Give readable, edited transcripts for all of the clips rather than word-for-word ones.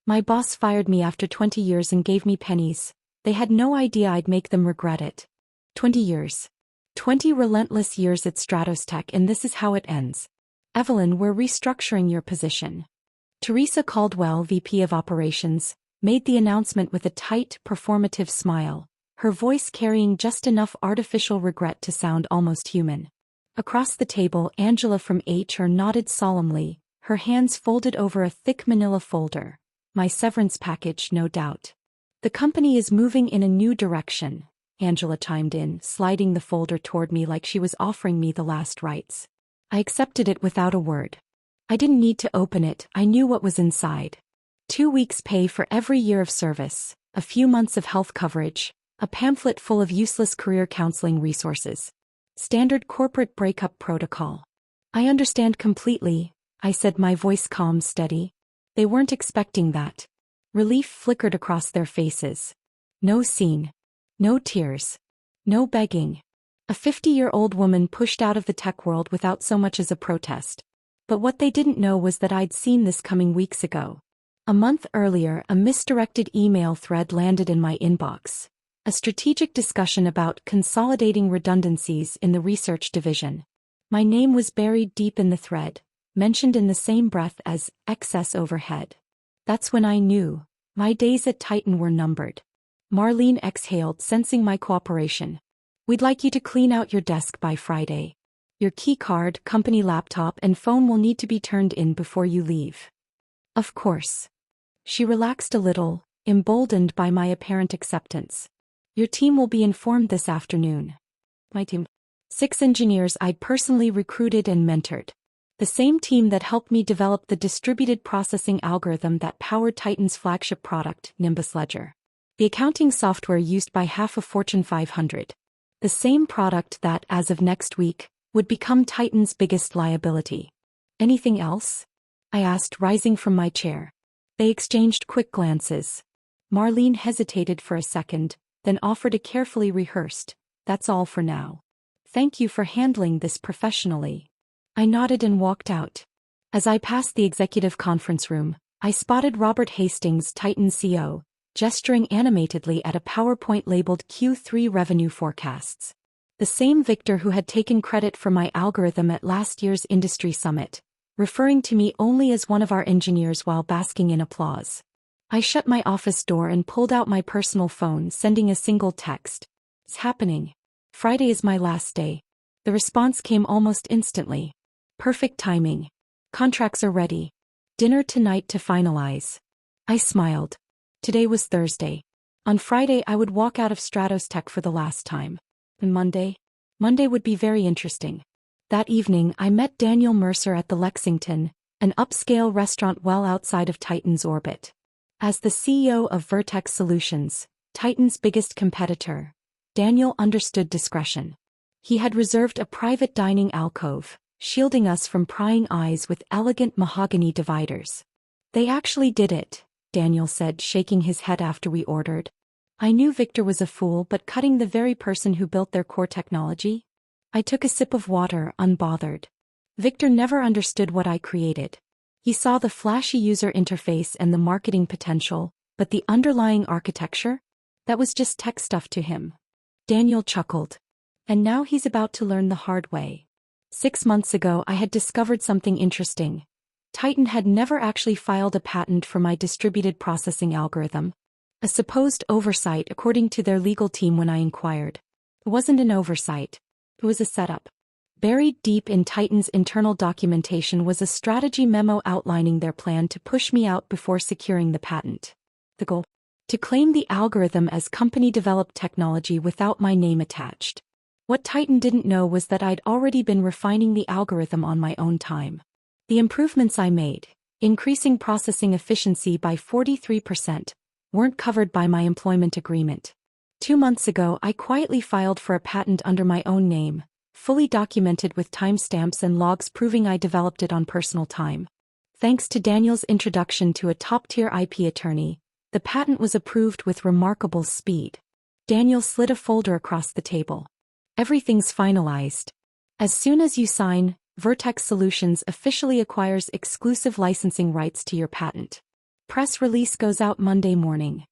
My boss fired me after 20 years and gave me pennies. They had no idea I'd make them regret it. 20 years. 20 relentless years at Stratostech, and this is how it ends. Evelyn, we're restructuring your position. Teresa Caldwell, VP of Operations, made the announcement with a tight, performative smile, her voice carrying just enough artificial regret to sound almost human. Across the table, Angela from HR nodded solemnly, her hands folded over a thick manila folder. My severance package, no doubt. The company is moving in a new direction, Angela chimed in, sliding the folder toward me like she was offering me the last rites. I accepted it without a word. I didn't need to open it, I knew what was inside. 2 weeks' pay for every year of service, a few months of health coverage, a pamphlet full of useless career counseling resources. Standard corporate breakup protocol. I understand completely, I said, my voice calm, steady. They weren't expecting that. Relief flickered across their faces. No scene. No tears. No begging. A 50-year-old woman pushed out of the tech world without so much as a protest. But what they didn't know was that I'd seen this coming weeks ago. A month earlier, a misdirected email thread landed in my inbox. A strategic discussion about consolidating redundancies in the research division. My name was buried deep in the thread, mentioned in the same breath as excess overhead. That's when I knew my days at Titan were numbered. Marlene exhaled, sensing my cooperation. We'd like you to clean out your desk by Friday. Your key card, company laptop, and phone will need to be turned in before you leave. Of course. She relaxed a little, emboldened by my apparent acceptance. Your team will be informed this afternoon. My team. 6 engineers I'd personally recruited and mentored. The same team that helped me develop the distributed processing algorithm that powered Titan's flagship product, Nimbus Ledger. The accounting software used by half of Fortune 500. The same product that, as of next week, would become Titan's biggest liability. Anything else? I asked, rising from my chair. They exchanged quick glances. Marlene hesitated for a second, then offered a carefully rehearsed, "That's all for now. Thank you for handling this professionally." I nodded and walked out. As I passed the executive conference room, I spotted Robert Hastings, Titan CEO, gesturing animatedly at a PowerPoint labeled Q3 revenue forecasts. The same Victor who had taken credit for my algorithm at last year's industry summit, referring to me only as one of our engineers while basking in applause. I shut my office door and pulled out my personal phone, sending a single text. "It's happening. Friday is my last day." The response came almost instantly. "Perfect timing. Contracts are ready. Dinner tonight to finalize." I smiled. Today was Thursday. On Friday I would walk out of Stratostech for the last time. And Monday would be very interesting. That evening I met Daniel Mercer at the Lexington, an upscale restaurant well outside of Titan's orbit. As the CEO of Vertex Solutions, Titan's biggest competitor, Daniel understood discretion. He had reserved a private dining alcove, shielding us from prying eyes with elegant mahogany dividers. "They actually did it," Daniel said, shaking his head after we ordered. I knew Victor was a fool, but cutting the very person who built their core technology? I took a sip of water, unbothered. Victor never understood what I created. He saw the flashy user interface and the marketing potential, but the underlying architecture? That was just tech stuff to him. Daniel chuckled. And now he's about to learn the hard way. 6 months ago I had discovered something interesting. Titan had never actually filed a patent for my distributed processing algorithm. A supposed oversight according to their legal team when I inquired. It wasn't an oversight. It was a setup. Buried deep in Titan's internal documentation was a strategy memo outlining their plan to push me out before securing the patent. The goal? To claim the algorithm as company-developed technology without my name attached. What Titan didn't know was that I'd already been refining the algorithm on my own time. The improvements I made, increasing processing efficiency by 43%, weren't covered by my employment agreement. 2 months ago I quietly filed for a patent under my own name, fully documented with timestamps and logs proving I developed it on personal time. Thanks to Daniel's introduction to a top-tier IP attorney, the patent was approved with remarkable speed. Daniel slid a folder across the table. "Everything's finalized. As soon as you sign, Vertex Solutions officially acquires exclusive licensing rights to your patent. Press release goes out Monday morning.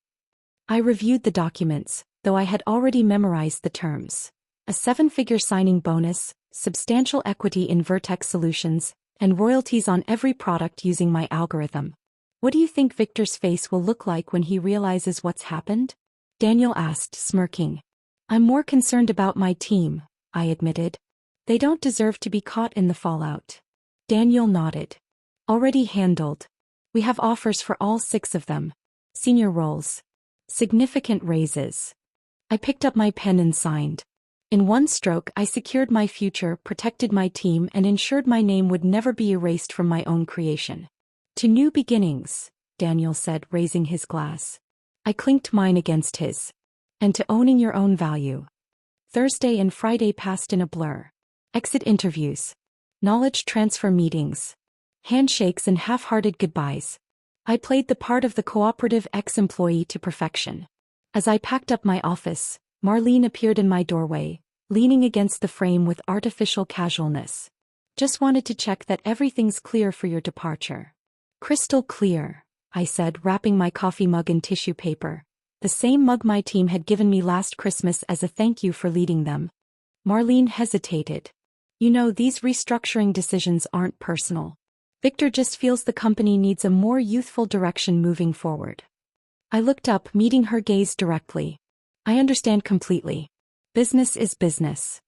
I reviewed the documents, though I had already memorized the terms. A 7-figure signing bonus, substantial equity in Vertex Solutions, and royalties on every product using my algorithm. What do you think Victor's face will look like when he realizes what's happened? Daniel asked, smirking. I'm more concerned about my team, I admitted. They don't deserve to be caught in the fallout. Daniel nodded. Already handled. We have offers for all 6 of them. Senior roles. Significant raises. I picked up my pen and signed. In one stroke, I secured my future, protected my team, and ensured my name would never be erased from my own creation. To new beginnings, Daniel said, raising his glass. I clinked mine against his. And to owning your own value. Thursday and Friday passed in a blur. Exit interviews. Knowledge transfer meetings. Handshakes and half-hearted goodbyes. I played the part of the cooperative ex-employee to perfection. As I packed up my office, Marlene appeared in my doorway, leaning against the frame with artificial casualness. Just wanted to check that everything's clear for your departure. Crystal clear, I said, wrapping my coffee mug in tissue paper. The same mug my team had given me last Christmas as a thank you for leading them. Marlene hesitated. You know, these restructuring decisions aren't personal. Victor just feels the company needs a more youthful direction moving forward. I looked up, meeting her gaze directly. I understand completely. Business is business.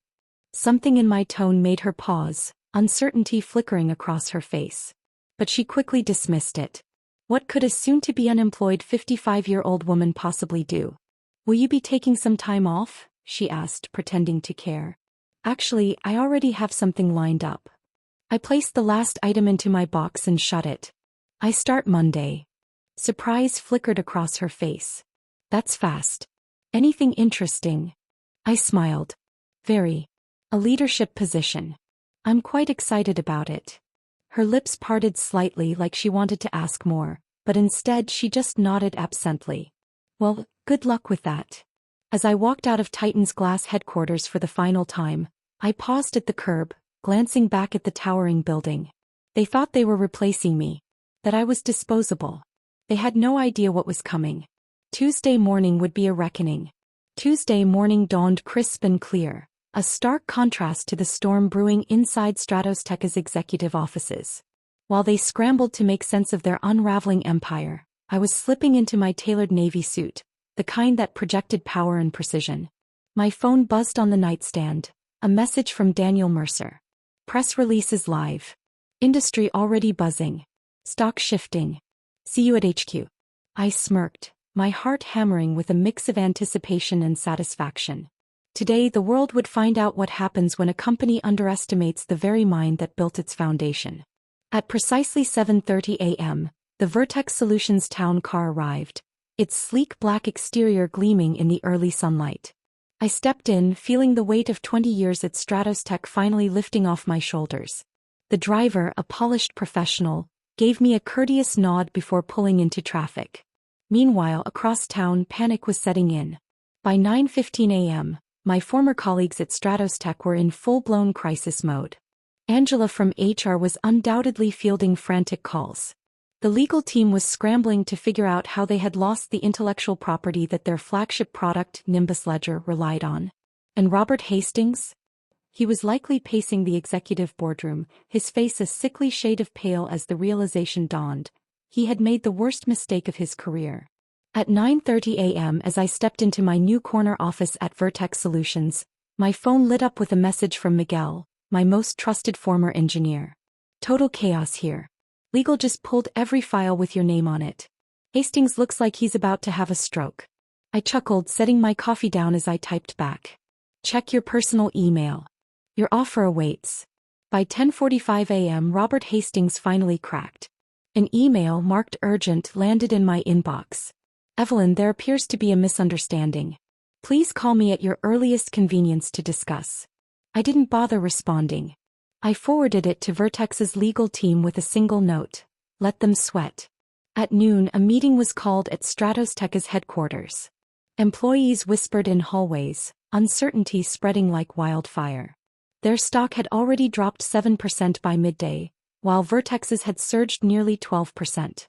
Something in my tone made her pause, uncertainty flickering across her face. But she quickly dismissed it. What could a soon-to-be unemployed 55-year-old woman possibly do? Will you be taking some time off? She asked, pretending to care. Actually, I already have something lined up. I placed the last item into my box and shut it. I start Monday. Surprise flickered across her face. That's fast. Anything interesting? I smiled. Very. A leadership position. I'm quite excited about it. Her lips parted slightly like she wanted to ask more, but instead she just nodded absently. Well, good luck with that. As I walked out of Titan's Glass headquarters for the final time, I paused at the curb, glancing back at the towering building. They thought they were replacing me. That I was disposable. They had no idea what was coming. Tuesday morning would be a reckoning. Tuesday morning dawned crisp and clear, a stark contrast to the storm brewing inside Stratos Tech's executive offices. While they scrambled to make sense of their unraveling empire, I was slipping into my tailored navy suit, the kind that projected power and precision. My phone buzzed on the nightstand, a message from Daniel Mercer. Press releases live. Industry already buzzing. Stock shifting. See you at HQ. I smirked, my heart hammering with a mix of anticipation and satisfaction. Today the world would find out what happens when a company underestimates the very mind that built its foundation. At precisely 7:30 a.m., the Vertex Solutions town car arrived, its sleek black exterior gleaming in the early sunlight. I stepped in, feeling the weight of 20 years at Stratos Tech finally lifting off my shoulders. The driver, a polished professional, gave me a courteous nod before pulling into traffic. Meanwhile, across town, panic was setting in. By 9:15 a.m., my former colleagues at Stratos Tech were in full-blown crisis mode. Angela from HR was undoubtedly fielding frantic calls. The legal team was scrambling to figure out how they had lost the intellectual property that their flagship product, Nimbus Ledger, relied on. And Robert Hastings? He was likely pacing the executive boardroom, his face a sickly shade of pale as the realization dawned. He had made the worst mistake of his career. At 9:30 a.m. as I stepped into my new corner office at Vertex Solutions, my phone lit up with a message from Miguel, my most trusted former engineer. Total chaos here. Legal just pulled every file with your name on it. Hastings looks like he's about to have a stroke. I chuckled, setting my coffee down as I typed back. Check your personal email. Your offer awaits. By 10:45 a.m. Robert Hastings finally cracked. An email marked urgent landed in my inbox. Evelyn, there appears to be a misunderstanding. Please call me at your earliest convenience to discuss. I didn't bother responding. I forwarded it to Vertex's legal team with a single note. Let them sweat. At noon, a meeting was called at Stratos Tech's headquarters. Employees whispered in hallways, uncertainty spreading like wildfire. Their stock had already dropped 7% by midday, while Vertex's had surged nearly 12%.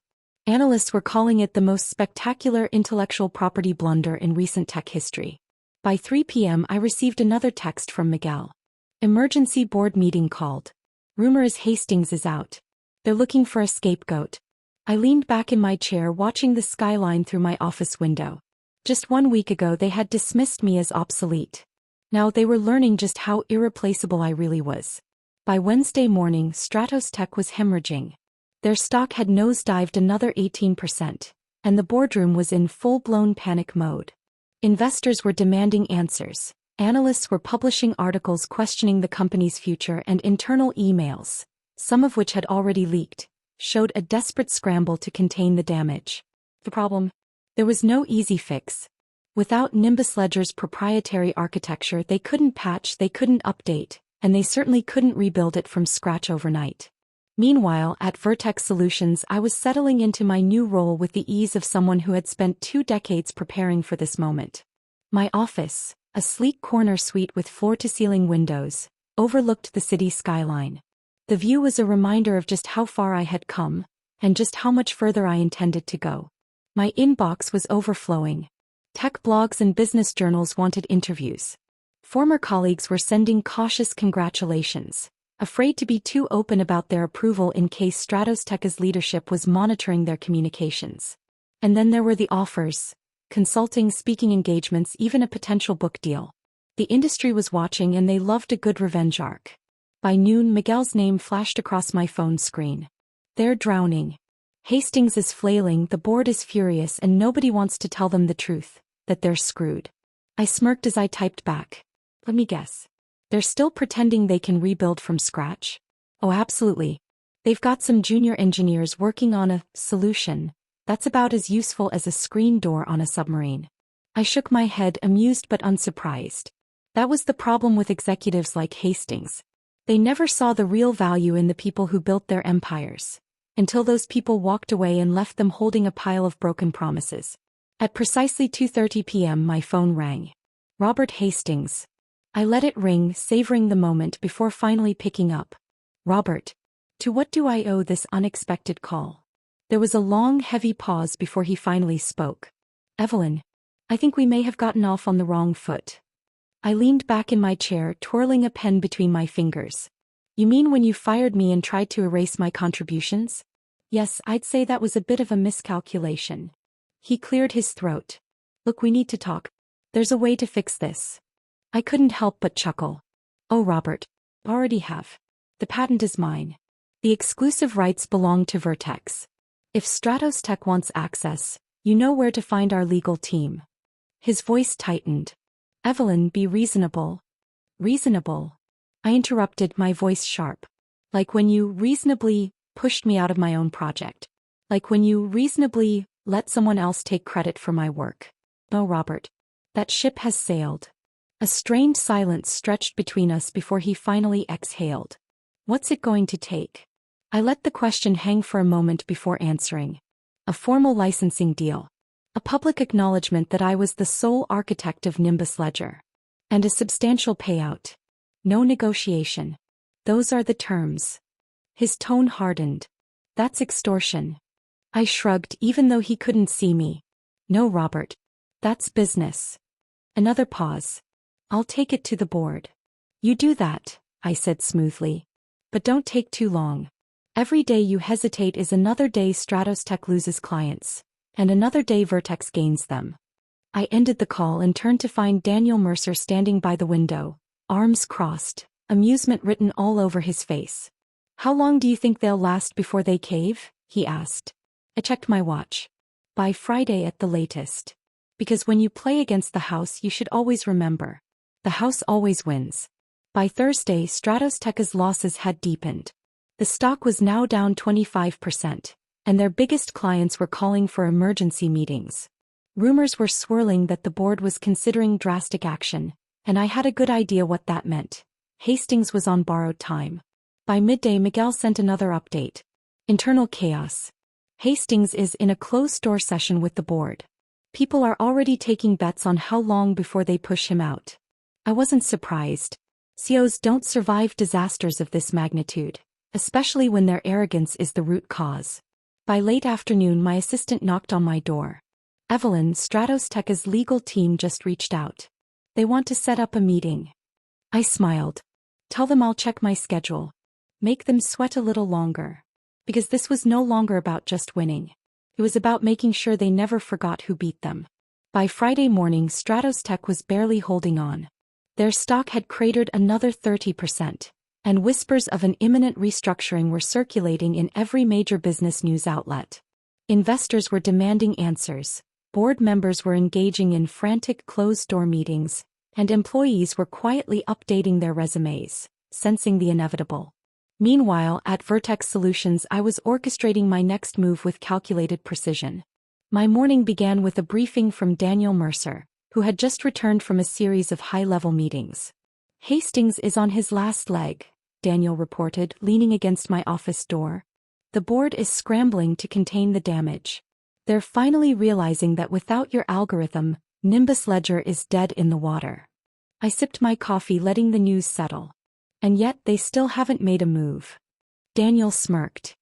Analysts were calling it the most spectacular intellectual property blunder in recent tech history. By 3 p.m. I received another text from Miguel. Emergency board meeting called. Rumor is Hastings is out. They're looking for a scapegoat. I leaned back in my chair watching the skyline through my office window. Just 1 week ago they had dismissed me as obsolete. Now they were learning just how irreplaceable I really was. By Wednesday morning, Stratos Tech was hemorrhaging. Their stock had nosedived another 18%, and the boardroom was in full-blown panic mode. Investors were demanding answers. Analysts were publishing articles questioning the company's future, and internal emails, some of which had already leaked, showed a desperate scramble to contain the damage. The problem? There was no easy fix. Without Nimbus Ledger's proprietary architecture, they couldn't patch, they couldn't update, and they certainly couldn't rebuild it from scratch overnight. Meanwhile, at Vertex Solutions, I was settling into my new role with the ease of someone who had spent 2 decades preparing for this moment. My office, a sleek corner suite with floor-to-ceiling windows, overlooked the city skyline. The view was a reminder of just how far I had come, and just how much further I intended to go. My inbox was overflowing. Tech blogs and business journals wanted interviews. Former colleagues were sending cautious congratulations, afraid to be too open about their approval in case Stratos Tech's leadership was monitoring their communications. And then there were the offers: consulting, speaking engagements, even a potential book deal. The industry was watching, and they loved a good revenge arc. By noon, Miguel's name flashed across my phone screen. They're drowning. Hastings is flailing, the board is furious, and nobody wants to tell them the truth, that they're screwed. I smirked as I typed back. Let me guess. They're still pretending they can rebuild from scratch? Oh, absolutely. They've got some junior engineers working on a solution that's about as useful as a screen door on a submarine. I shook my head, amused but unsurprised. That was the problem with executives like Hastings. They never saw the real value in the people who built their empires, until those people walked away and left them holding a pile of broken promises. At precisely 2:30 p.m. my phone rang. Robert Hastings. I let it ring, savoring the moment before finally picking up. Robert. To what do I owe this unexpected call? There was a long, heavy pause before he finally spoke. Evelyn. I think we may have gotten off on the wrong foot. I leaned back in my chair, twirling a pen between my fingers. You mean when you fired me and tried to erase my contributions? Yes, I'd say that was a bit of a miscalculation. He cleared his throat. Look, we need to talk. There's a way to fix this. I couldn't help but chuckle. Oh, Robert. Already have. The patent is mine. The exclusive rights belong to Vertex. If Stratos Tech wants access, you know where to find our legal team. His voice tightened. Evelyn, be reasonable. Reasonable? I interrupted, my voice sharp. Like when you reasonably pushed me out of my own project. Like when you reasonably let someone else take credit for my work. No, Robert. That ship has sailed. A strained silence stretched between us before he finally exhaled. What's it going to take? I let the question hang for a moment before answering. A formal licensing deal. A public acknowledgement that I was the sole architect of Nimbus Ledger. And a substantial payout. No negotiation. Those are the terms. His tone hardened. That's extortion. I shrugged, even though he couldn't see me. No, Robert. That's business. Another pause. I'll take it to the board. You do that, I said smoothly. But don't take too long. Every day you hesitate is another day Stratos Tech loses clients, and another day Vertex gains them. I ended the call and turned to find Daniel Mercer standing by the window, arms crossed, amusement written all over his face. How long do you think they'll last before they cave? He asked. I checked my watch. By Friday at the latest. Because when you play against the house, you should always remember. The house always wins. By Thursday, Stratos Tech's losses had deepened. The stock was now down 25%, and their biggest clients were calling for emergency meetings. Rumors were swirling that the board was considering drastic action, and I had a good idea what that meant. Hastings was on borrowed time. By midday, Miguel sent another update. Internal chaos. Hastings is in a closed-door session with the board. People are already taking bets on how long before they push him out. I wasn't surprised. CEOs don't survive disasters of this magnitude, especially when their arrogance is the root cause. By late afternoon, my assistant knocked on my door. Evelyn, Stratos Tech's legal team just reached out. They want to set up a meeting. I smiled. Tell them I'll check my schedule. Make them sweat a little longer. Because this was no longer about just winning. It was about making sure they never forgot who beat them. By Friday morning, Stratos Tech was barely holding on. Their stock had cratered another 30%, and whispers of an imminent restructuring were circulating in every major business news outlet. Investors were demanding answers, board members were engaging in frantic closed-door meetings, and employees were quietly updating their resumes, sensing the inevitable. Meanwhile, at Vertex Solutions, I was orchestrating my next move with calculated precision. My morning began with a briefing from Daniel Mercer, who had just returned from a series of high-level meetings. Hastings is on his last leg, Daniel reported, leaning against my office door. The board is scrambling to contain the damage. They're finally realizing that without your algorithm, Nimbus Ledger is dead in the water. I sipped my coffee, letting the news settle. And yet they still haven't made a move. Daniel smirked.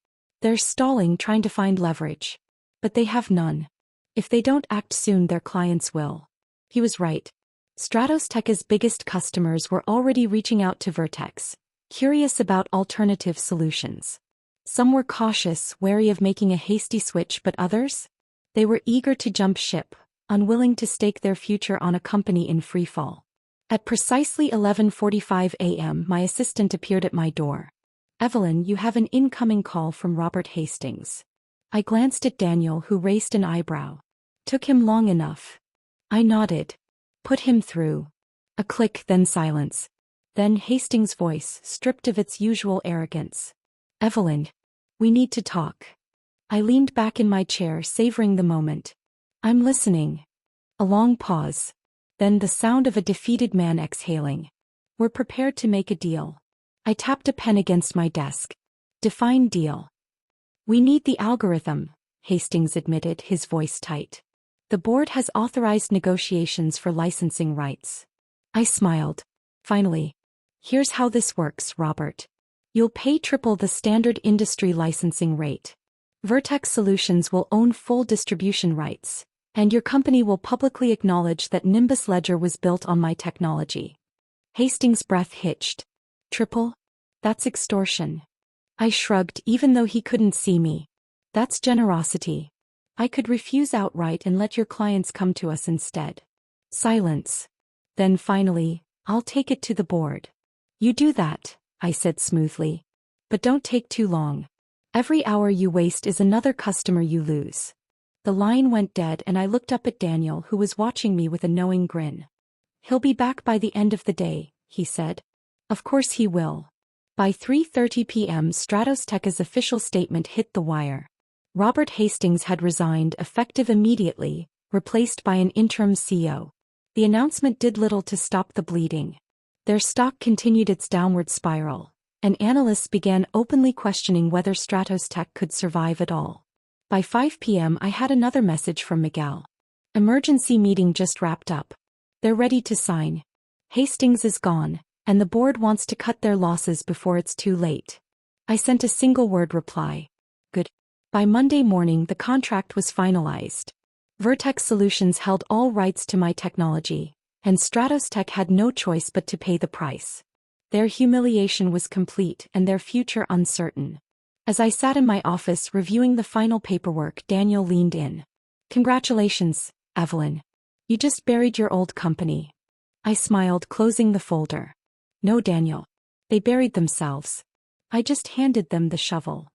They're stalling, trying to find leverage. But they have none. If they don't act soon, their clients will. He was right. Stratos Tech's biggest customers were already reaching out to Vertex, curious about alternative solutions. Some were cautious, wary of making a hasty switch, but others? They were eager to jump ship, unwilling to stake their future on a company in freefall. At precisely 11:45 a.m., my assistant appeared at my door. Evelyn, you have an incoming call from Robert Hastings. I glanced at Daniel, who raised an eyebrow. Took him long enough. I nodded. Put him through. A click, then silence. Then Hastings' voice, stripped of its usual arrogance. Evelyn, we need to talk. I leaned back in my chair, savoring the moment. I'm listening. A long pause. Then the sound of a defeated man exhaling. We're prepared to make a deal. I tapped a pen against my desk. Define deal. We need the algorithm, Hastings admitted, his voice tight. The board has authorized negotiations for licensing rights. I smiled. Finally. Here's how this works, Robert. You'll pay triple the standard industry licensing rate. Vertex Solutions will own full distribution rights, and your company will publicly acknowledge that Nimbus Ledger was built on my technology. Hastings' breath hitched. Triple? That's extortion. I shrugged, even though he couldn't see me. That's generosity. I could refuse outright and let your clients come to us instead. Silence. Then finally, I'll take it to the board. You do that, I said smoothly. But don't take too long. Every hour you waste is another customer you lose. The line went dead and I looked up at Daniel, who was watching me with a knowing grin. He'll be back by the end of the day, he said. Of course he will. By 3:30 p.m., Stratos Tech's official statement hit the wire. Robert Hastings had resigned, effective immediately, replaced by an interim CEO. The announcement did little to stop the bleeding. Their stock continued its downward spiral, and analysts began openly questioning whether Stratos Tech could survive at all. By 5 p.m., I had another message from Miguel. Emergency meeting just wrapped up. They're ready to sign. Hastings is gone, and the board wants to cut their losses before it's too late. I sent a single-word reply. Good. By Monday morning, the contract was finalized. Vertex Solutions held all rights to my technology, and Stratos Tech had no choice but to pay the price. Their humiliation was complete and their future uncertain. As I sat in my office reviewing the final paperwork, Daniel leaned in. Congratulations, Evelyn. You just buried your old company. I smiled, closing the folder. No, Daniel. They buried themselves. I just handed them the shovel.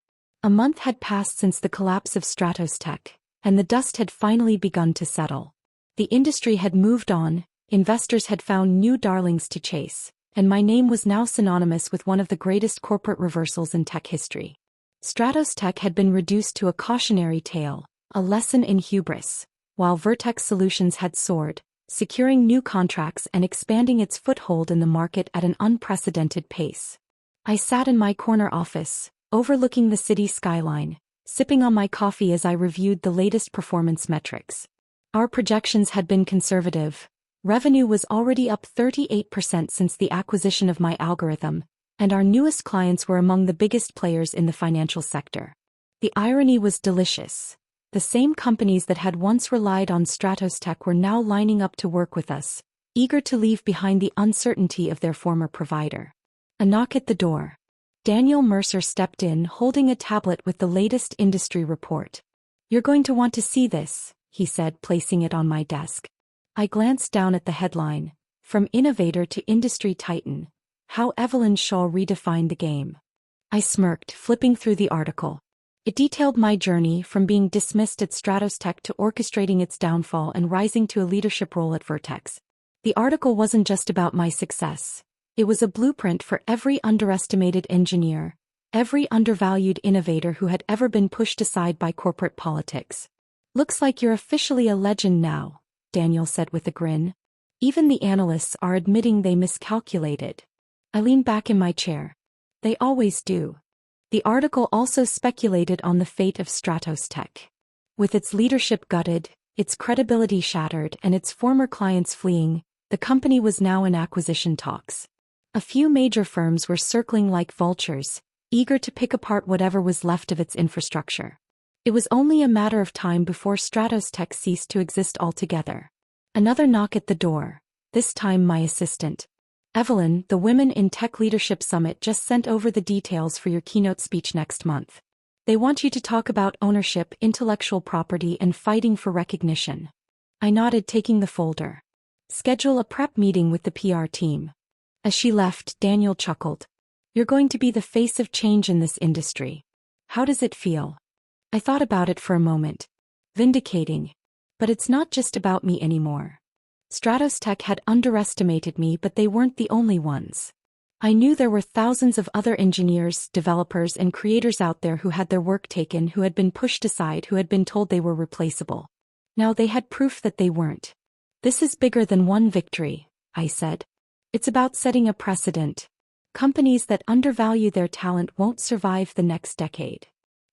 A month had passed since the collapse of Stratos Tech, and the dust had finally begun to settle. The industry had moved on, investors had found new darlings to chase, and my name was now synonymous with one of the greatest corporate reversals in tech history. Stratos Tech had been reduced to a cautionary tale, a lesson in hubris, while Vertex Solutions had soared, securing new contracts and expanding its foothold in the market at an unprecedented pace. I sat in my corner office, overlooking the city skyline, sipping on my coffee as I reviewed the latest performance metrics. Our projections had been conservative. Revenue was already up 38% since the acquisition of my algorithm, and our newest clients were among the biggest players in the financial sector. The irony was delicious. The same companies that had once relied on Stratos Tech were now lining up to work with us, eager to leave behind the uncertainty of their former provider. A knock at the door. Daniel Mercer stepped in, holding a tablet with the latest industry report. "You're going to want to see this," he said, placing it on my desk. I glanced down at the headline, "From Innovator to Industry Titan, How Evelyn Shaw Redefined the Game." I smirked, flipping through the article. It detailed my journey from being dismissed at Stratos Tech to orchestrating its downfall and rising to a leadership role at Vertex. The article wasn't just about my success. It was a blueprint for every underestimated engineer, every undervalued innovator who had ever been pushed aside by corporate politics. "Looks like you're officially a legend now," Daniel said with a grin. "Even the analysts are admitting they miscalculated." I leaned back in my chair. They always do. The article also speculated on the fate of Stratos Tech. With its leadership gutted, its credibility shattered, and its former clients fleeing, the company was now in acquisition talks. A few major firms were circling like vultures, eager to pick apart whatever was left of its infrastructure. It was only a matter of time before Stratos Tech ceased to exist altogether. Another knock at the door, this time my assistant. "Evelyn, the Women in Tech Leadership Summit just sent over the details for your keynote speech next month. They want you to talk about ownership, intellectual property, and fighting for recognition." I nodded, taking the folder. "Schedule a prep meeting with the PR team." As she left, Daniel chuckled. "You're going to be the face of change in this industry. How does it feel?" I thought about it for a moment. Vindicating. But it's not just about me anymore. Stratos Tech had underestimated me, but they weren't the only ones. I knew there were thousands of other engineers, developers, and creators out there who had their work taken, who had been pushed aside, who had been told they were replaceable. Now they had proof that they weren't. "This is bigger than one victory," I said. "It's about setting a precedent. Companies that undervalue their talent won't survive the next decade."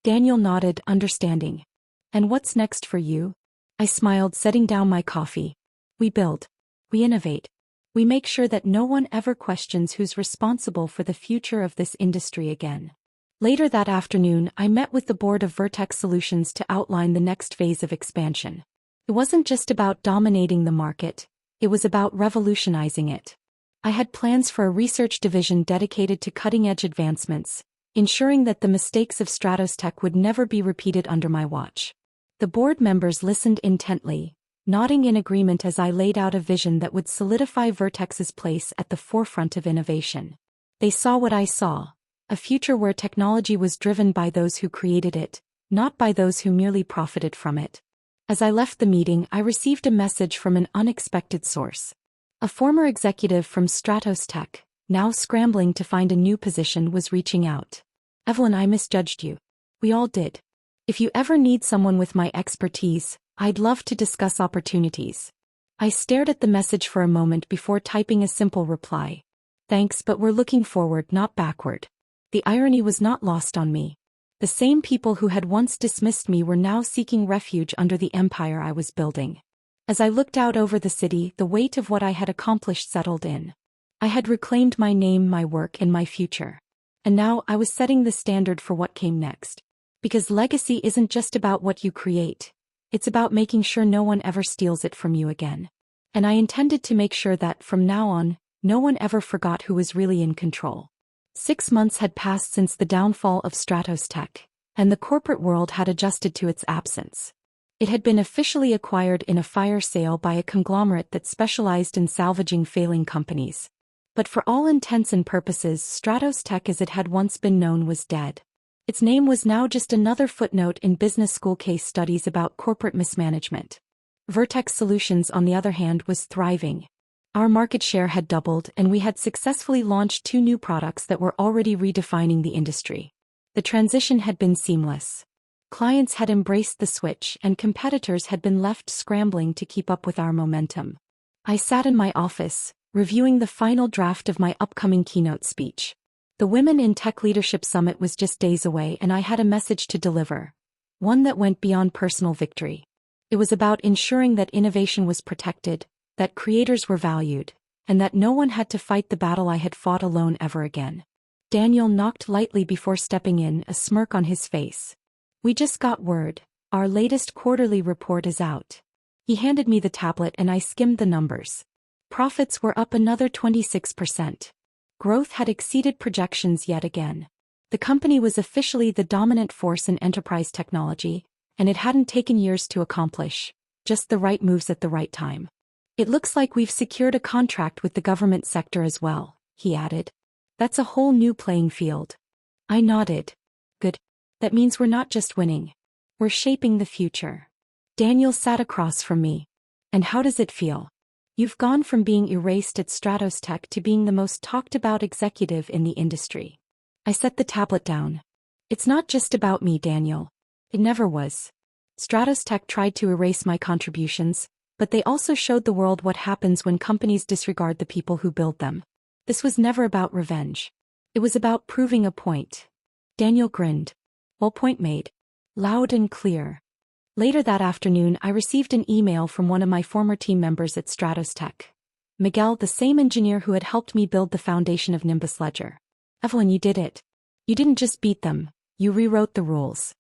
Daniel nodded, understanding. "And what's next for you?" I smiled, setting down my coffee. "We build. We innovate. We make sure that no one ever questions who's responsible for the future of this industry again." Later that afternoon, I met with the board of Vertex Solutions to outline the next phase of expansion. It wasn't just about dominating the market, it was about revolutionizing it. I had plans for a research division dedicated to cutting-edge advancements, ensuring that the mistakes of Stratos Tech would never be repeated under my watch. The board members listened intently, nodding in agreement as I laid out a vision that would solidify Vertex's place at the forefront of innovation. They saw what I saw, a future where technology was driven by those who created it, not by those who merely profited from it. As I left the meeting, I received a message from an unexpected source. A former executive from Stratos Tech, now scrambling to find a new position, was reaching out. "Evelyn, I misjudged you. We all did. If you ever need someone with my expertise, I'd love to discuss opportunities." I stared at the message for a moment before typing a simple reply. "Thanks, but we're looking forward, not backward." The irony was not lost on me. The same people who had once dismissed me were now seeking refuge under the empire I was building. As I looked out over the city, the weight of what I had accomplished settled in. I had reclaimed my name, my work, and my future. And now I was setting the standard for what came next. Because legacy isn't just about what you create. It's about making sure no one ever steals it from you again. And I intended to make sure that, from now on, no one ever forgot who was really in control. 6 months had passed since the downfall of Stratos Tech, and the corporate world had adjusted to its absence. It had been officially acquired in a fire sale by a conglomerate that specialized in salvaging failing companies. But for all intents and purposes, Stratos Tech as it had once been known was dead. Its name was now just another footnote in business school case studies about corporate mismanagement. Vertex Solutions, on the other hand, was thriving. Our market share had doubled, and we had successfully launched 2 new products that were already redefining the industry. The transition had been seamless. Clients had embraced the switch, and competitors had been left scrambling to keep up with our momentum. I sat in my office, reviewing the final draft of my upcoming keynote speech. The Women in Tech Leadership Summit was just days away, and I had a message to deliver. One that went beyond personal victory. It was about ensuring that innovation was protected, that creators were valued, and that no one had to fight the battle I had fought alone ever again. Daniel knocked lightly before stepping in, a smirk on his face. We just got word. Our latest quarterly report is out. He handed me the tablet and I skimmed the numbers. Profits were up another 26%. Growth had exceeded projections yet again. The company was officially the dominant force in enterprise technology, and it hadn't taken years to accomplish, just the right moves at the right time. It looks like we've secured a contract with the government sector as well, he added. That's a whole new playing field. I nodded. Good. That means we're not just winning. We're shaping the future. Daniel sat across from me. And how does it feel? You've gone from being erased at Stratos Tech to being the most talked about executive in the industry. I set the tablet down. It's not just about me, Daniel. It never was. Stratos Tech tried to erase my contributions, but they also showed the world what happens when companies disregard the people who build them. This was never about revenge. It was about proving a point. Daniel grinned. Well, point made. Loud and clear. Later that afternoon, I received an email from one of my former team members at Stratos Tech. Miguel, the same engineer who had helped me build the foundation of Nimbus Ledger. Evelyn, you did it. You didn't just beat them, you rewrote the rules.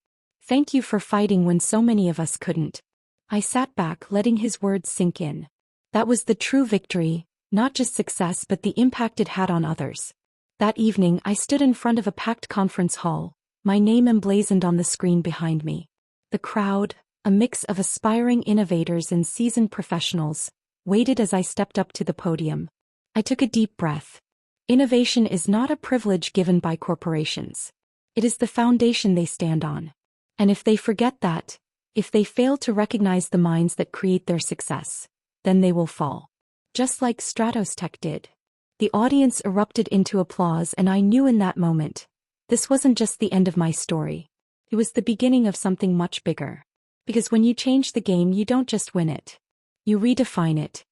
Thank you for fighting when so many of us couldn't. I sat back, letting his words sink in. That was the true victory, not just success but the impact it had on others. That evening, I stood in front of a packed conference hall, my name emblazoned on the screen behind me. The crowd, a mix of aspiring innovators and seasoned professionals, waited as I stepped up to the podium. I took a deep breath. Innovation is not a privilege given by corporations. It is the foundation they stand on. And if they forget that, if they fail to recognize the minds that create their success, then they will fall. Just like Stratos Tech did. The audience erupted into applause, and I knew in that moment, this wasn't just the end of my story. It was the beginning of something much bigger. Because when you change the game, you don't just win it. You redefine it.